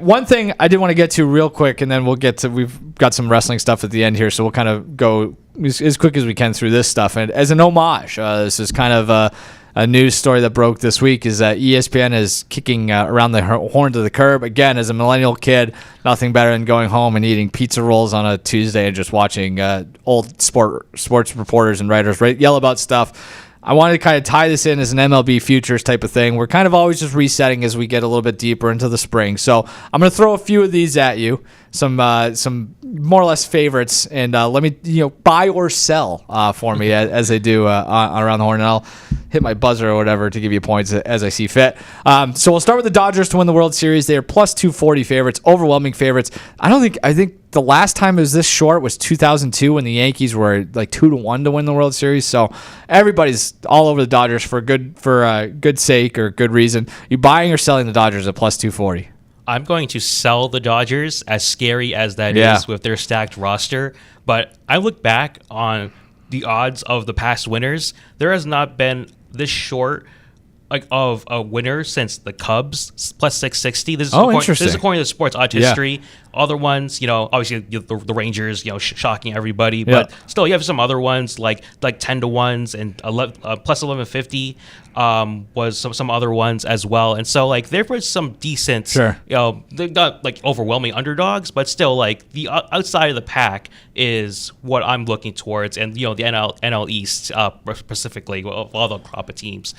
one thing I did want to get to real quick, and then we've got some wrestling stuff at the end here, so we'll kind of go as quick as we can through this stuff. And as an homage, this is kind of a news story that broke this week, is that ESPN is kicking around the horn to the curb. Again, as a millennial kid, nothing better than going home and eating pizza rolls on a Tuesday and just watching old sports reporters and writers yell about stuff. I wanted to kind of tie this in as an MLB futures type of thing. We're kind of always just resetting as we get a little bit deeper into the spring. So I'm going to throw a few of these at you, some more or less favorites, and let me buy or sell for me as they do around the horn, and I'll hit my buzzer or whatever to give you points as I see fit. So we'll start with the Dodgers to win the World Series. They are plus 240 favorites, overwhelming favorites. I think the last time it was this short was 2002 when the Yankees were like 2-1 to win the World Series. So everybody's all over the Dodgers for good sake or good reason. You buying or selling the Dodgers at plus 240? I'm going to sell the Dodgers, as scary as that is with their stacked roster. But I look back on the odds of the past winners. There has not been this short of a winner since the Cubs, plus 660. This is according to Sports Odds History. Other ones, obviously the Rangers, shocking everybody. But still, you have some other ones like 10-1s and plus 1150 was some other ones as well. And so there was some decent, they're not overwhelming underdogs, but still the outside of the pack is what I'm looking towards. And the NL East specifically, all the crop of teams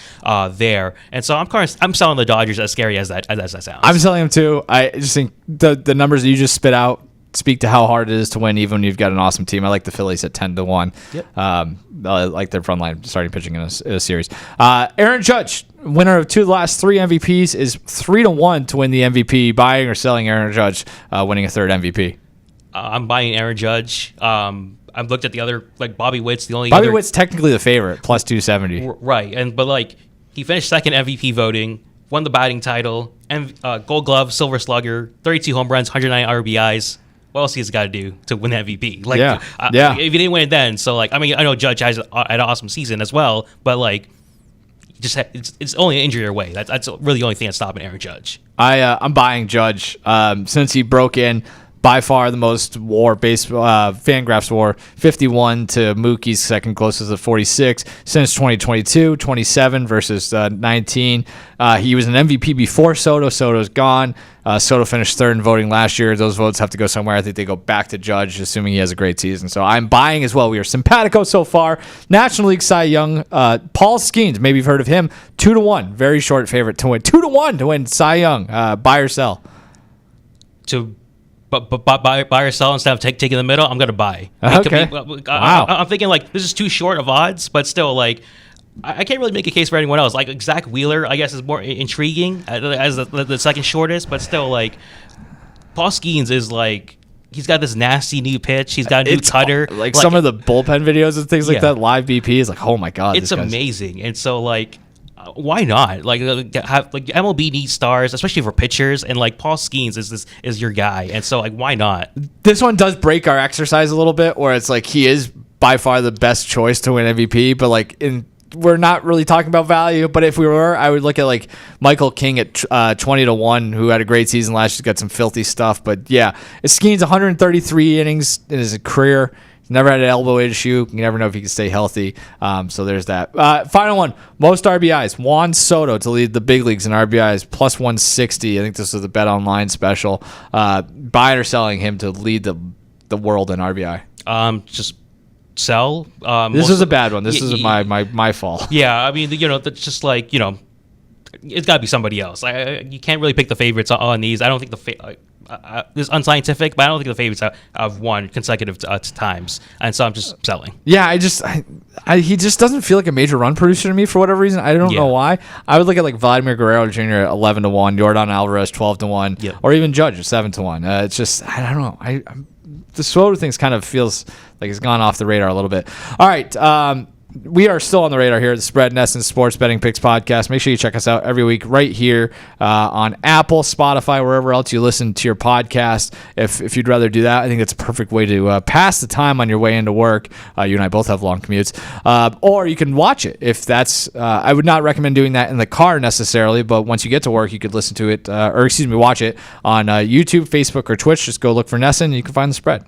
there. And so I'm selling the Dodgers, as scary as that sounds. I'm selling them too. I just think the numbers that you just spit out speak to how hard it is to win, even when you've got an awesome team. I like the Phillies at 10-1. Yep. I like their front line starting pitching in a series. Aaron Judge, winner of 2 of the last 3 MVPs, is 3-1 to win the MVP. Buying or selling Aaron Judge winning a third MVP? I'm buying Aaron Judge. I've looked at the other, Bobby Witt's the only. Bobby Witt's technically the favorite, plus 270. Right, but he finished second MVP voting, won the batting title, and Gold Glove, Silver Slugger, 32 home runs, 109 RBIs. What else he's got to do to win the MVP? If he didn't win it then, so I know Judge had an awesome season as well, but it's only an injury away. That's really the only thing that's stopping Aaron Judge. I'm buying Judge since he broke in. By far the most WAR Fangraphs WAR, 51 to Mookie's second closest at 46 since 2022, 27 versus 19. He was an MVP before Soto. Soto's gone. Soto finished third in voting last year. Those votes have to go somewhere. I think they go back to Judge, assuming he has a great season. So I'm buying as well. We are simpatico so far. National League Cy Young, Paul Skeens, maybe you've heard of him, 2-1, very short favorite to win. 2-1 to win Cy Young. Buy or sell? But buy or sell instead of taking the middle, I'm going to buy. Okay. Wow. I'm thinking this is too short of odds, but still I can't really make a case for anyone else. Zach Wheeler, I guess, is more intriguing as the second shortest, but still Paul Skeens is he's got this nasty new pitch. He's got a new cutter. Some of the bullpen videos and things like that, live BP is oh my God. It's amazing. And so why not? MLB needs stars, especially for pitchers, and Paul Skeens is your guy, and so why not? This one does break our exercise a little bit, where it's he is by far the best choice to win MVP, but we're not really talking about value. But if we were, I would look at Michael King at 20-1, who had a great season last year, got some filthy stuff. But yeah, Skeens 133 innings in his career. Never had an elbow issue. You never know if he can stay healthy. So there's that. Final one. Most RBIs. Juan Soto to lead the big leagues in RBIs. Plus 160. I think this is the Bet Online special. Buying or selling him to lead the world in RBI? Just sell. This is a bad one. This is my fault. Yeah, I mean, that's just it's got to be somebody else. You can't really pick the favorites on these. I don't think this is unscientific, but I don't think the favorites have won consecutive times, and so I'm just selling. Yeah, he just doesn't feel like a major run producer to me for whatever reason. I don't know why. I would look at Vladimir Guerrero Jr. at 11-1, Yordan Alvarez 12-1, or even Judge at 7-1. It's just I don't know. The Soto thing kind of feels like it's gone off the radar a little bit. All right. we are still on the radar here at the Spread NESN Sports Betting Picks podcast. Make sure you check us out every week right here on Apple, Spotify, wherever else you listen to your podcast. If you'd rather do that, I think it's a perfect way to pass the time on your way into work. You and I both have long commutes. Or you can watch it if that's, I would not recommend doing that in the car necessarily, but once you get to work, you could listen to it, watch it on YouTube, Facebook, or Twitch. Just go look for NESN and you can find the Spread.